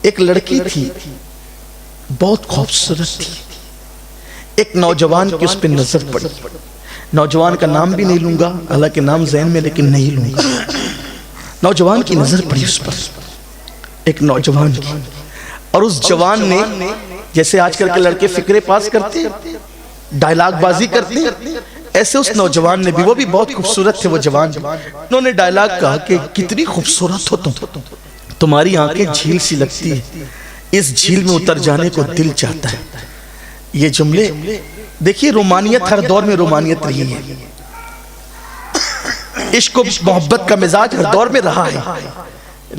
ایک لڑکی تھی بہت خوبصورت تھی. ایک نوجوان کی اس پہ نظر پڑی. نوجوان کا نام بھی نہیں لوں گا، حالانکہ نام ذہن میں لیکن نہیں لوں گا. نوجوان کی نظر پڑی اس پر، ایک نوجوان کی. اور اس جوان نے جیسے آج کل کے لڑکے فکرے پاس کرتے ہیں، ڈائلاگ بازی کرتے ہیں، ایسے اس نوجوان نے بھی، وہ بھی بہت خوبصورت تھے وہ جوان، انہوں نے ڈائلاگ کہا کہ کتنی خوبصورت ہو تم، تمہاری آنکھیں جھیل سی لگتی ہے، اس جھیل میں اتر جانے کو دل چاہتا ہے. یہ جملے دیکھیے، رومانیت ہر دور میں رومانیت رہی ہے، عشق و محبت کا مزاج ہر دور میں رہا ہے،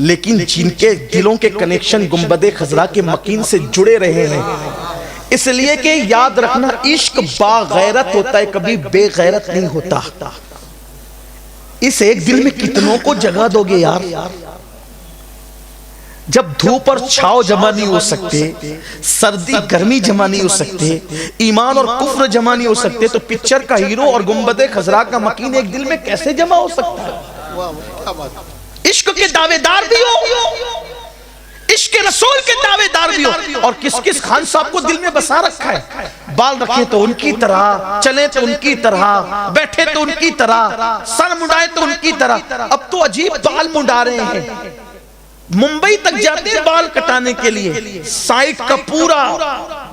لیکن جن کے دلوں کے کنیکشن گنبد خضرا کے مکین سے جڑے رہے ہیں. اس لیے کہ یاد رکھنا، عشق باغیرت ہوتا ہے، کبھی بے غیرت نہیں ہوتا. اس ایک دل میں کتنوں کو جگہ دو گے یار؟ جب دھوپ اور چھاؤ جمع نہیں ہو سکتے، سردی گرمی جمع نہیں ہو سکتے، ایمان اور کفر جمع نہیں ہو سکتے، تو پکچر کا ہیرو اور گنبد خضرا کا مکین ایک دل میں کیسے جمع ہو سکتا ہے؟ عشق کے دعوے دار بھی ہو، عشق رسول کے دعوے دار بھی ہو، اور کس کس خان صاحب کو دل میں بسا رکھا ہے. بال رکھے تو ان کی طرح، چلے تو ان کی طرح، بیٹھے تو ان کی طرح، سر منڈائے تو ان کی طرح. اب تو عجیب بال منڈا رہے ہیں، ممبئی تک جاتے ہیں بال کٹانے کے لیے. سائٹ کا پورا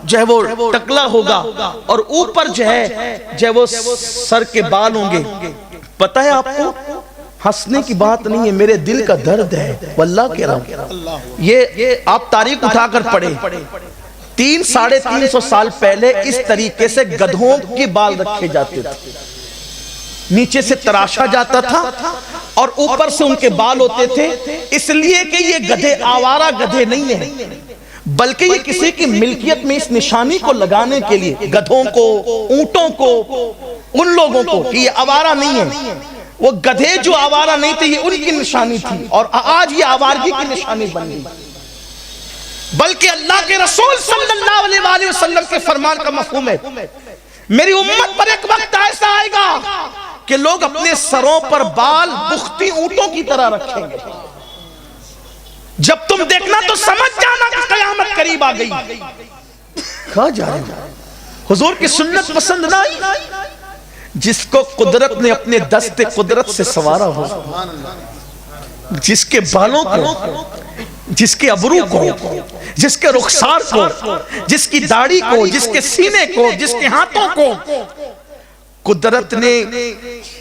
جو ہے وہ ٹکلا ہوگا، اور اوپر جو ہے وہ سر کے بال ہوں گے. پتہ ہے آپ کو، ہنسنے کی بات نہیں ہے، میرے دل کا درد ہے واللہ کہہ رہا ہوں. یہ آپ تاریخ اٹھا کر پڑھیں، 300-350 سال پہلے اس طریقے سے گدھوں کے بال رکھے جاتے تھے، نیچے سے تراشا جاتا تھا اور اوپر سے ان کے بال ہوتے تھے. اس لیے کہ یہ گدھے آوارہ گدھے نہیں ہیں، بلکہ یہ کسی کی ملکیت میں اس نشانی کو لگانے کے لیے، گدھوں کو، اونٹوں کو، ان لوگوں کو، کہ یہ آوارہ نہیں ہے. وہ گدھے جو آوارہ نہیں تھے، یہ ان کی نشانی تھی، اور آج یہ آوارگی کی نشانی بن گئی. بلکہ اللہ کے رسول صلی اللہ علیہ وآلہ وسلم کے فرمان کا مفہوم ہے، میری امت پر ایک وقت ایسا آئے گا کہ لوگ اپنے سروں پر بال بختی اونٹوں کی طرح رکھیں گے. جب تم دیکھنا تو سمجھ جانا کہ قیامت قریب آ گئی. کہاں جا رہے ہیں؟ حضور کی سنت پسند نہ آئی؟ جس کو قدرت نے اپنے دست قدرت سے سوارا ہو، جس کے بالوں کو، جس کے ابرو کو، جس کے رخسار کو، جس کی داڑھی کو، جس کے سینے کو، جس کے ہاتھوں کو قدرت نے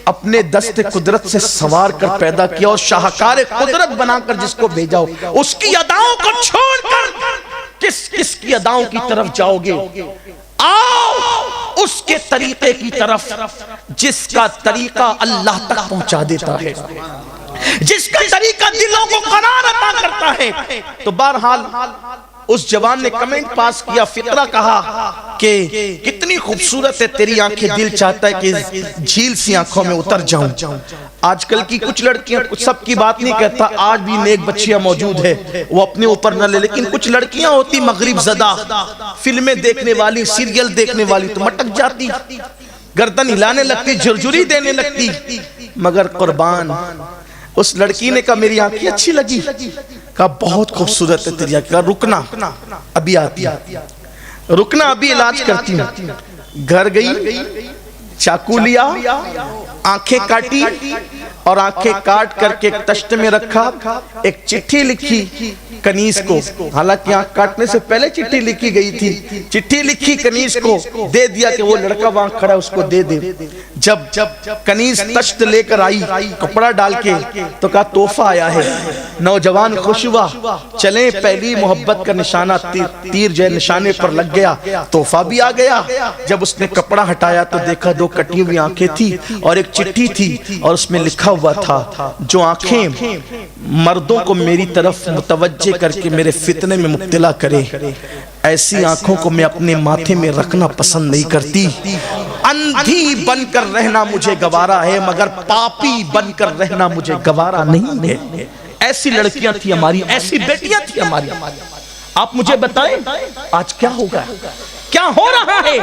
اپنے دست قدرت سے سوار کر پیدا کیا، اور شاہکار قدرت بنا کر جس کو بھیجا ہو، اس کی اداؤں کو چھوڑ کر کس کس کی اداؤں کی طرف جاؤ گے؟ آؤ اس کے طریقے کی طرف جس کا طریقہ اللہ تک پہنچا دیتا ہے، جس کا طریقہ دلوں کو قرار عطا کرتا ہے. تو بہرحال اس جوان نے کمنٹ پاس کیا، فطرہ کہا کہ کتنی خوبصورت ہے تیری آنکھیں، دل چاہتا ہے کہ جھیل سی آنکھوں میں اتر جاؤں. آج کل کی کچھ لڑکیاں، سب کی بات نہیں کہتا، آج بھی نیک بچیاں موجود ہے، وہ اپنے اوپر نہ لے، لیکن کچھ لڑکیاں ہوتی مغرب زدہ، فلمیں دیکھنے والی، سیریل دیکھنے والی، تو مٹک جاتی، گردن ہلانے لگتی، جھرجھری دینے لگتی. مگر قربان اس لڑکی نے کہا میری آنکھیں اچھی لگی، کہا بہت خوبصورت ہے تیری آنکھیں، کہا رکنا ابھی آتی، رکنا ابھی علاج کرتی ہوں. گھر گئی، چاقو لیا، آنکھیں کاٹی، اور آنکھیں کاٹ کر کے ایک تشت میں رکھا، ایک چٹھی لکھی کنیز کو. حالانکہ آنکھ کاٹنے سے پہلے چٹھی لکھی گئی تھی، چٹھی لکھی کنیز کو دے دیا کہ وہ لڑکا وہاں کھڑا اس کو دے دے. جب کنیز تشت لے کر آئی کپڑا ڈال کے تو کہا تحفہ آیا ہے. نوجوان خوش ہوا، چلیں پہلی محبت کا نشانہ تیر جو ہے نشانے پر لگ گیا، تحفہ بھی آ گیا. جب اس نے کپڑا ہٹایا تو دیکھا دو کٹی ہوئی آنکھیں تھی اور ایک چٹھی تھی، اور اس میں لکھا ہوا تھا جو آنکھیں مردوں کو میری طرف متوجہ کر کے میرے فتنے میں مبتلا کرے، ایسی آنکھوں کو میں اپنے ماتھے میں رکھنا پسند نہیں کرتی. اندھی بن کر رہنا مجھے گوارا ہے، مگر پاپی بن کر رہنا مجھے گوارا نہیں ہے. ایسی لڑکیاں تھی ہماری، ایسی بیٹیاں تھی ہماری. آپ مجھے بتائیں آج کیا ہوگا، کیا ہو رہا ہے؟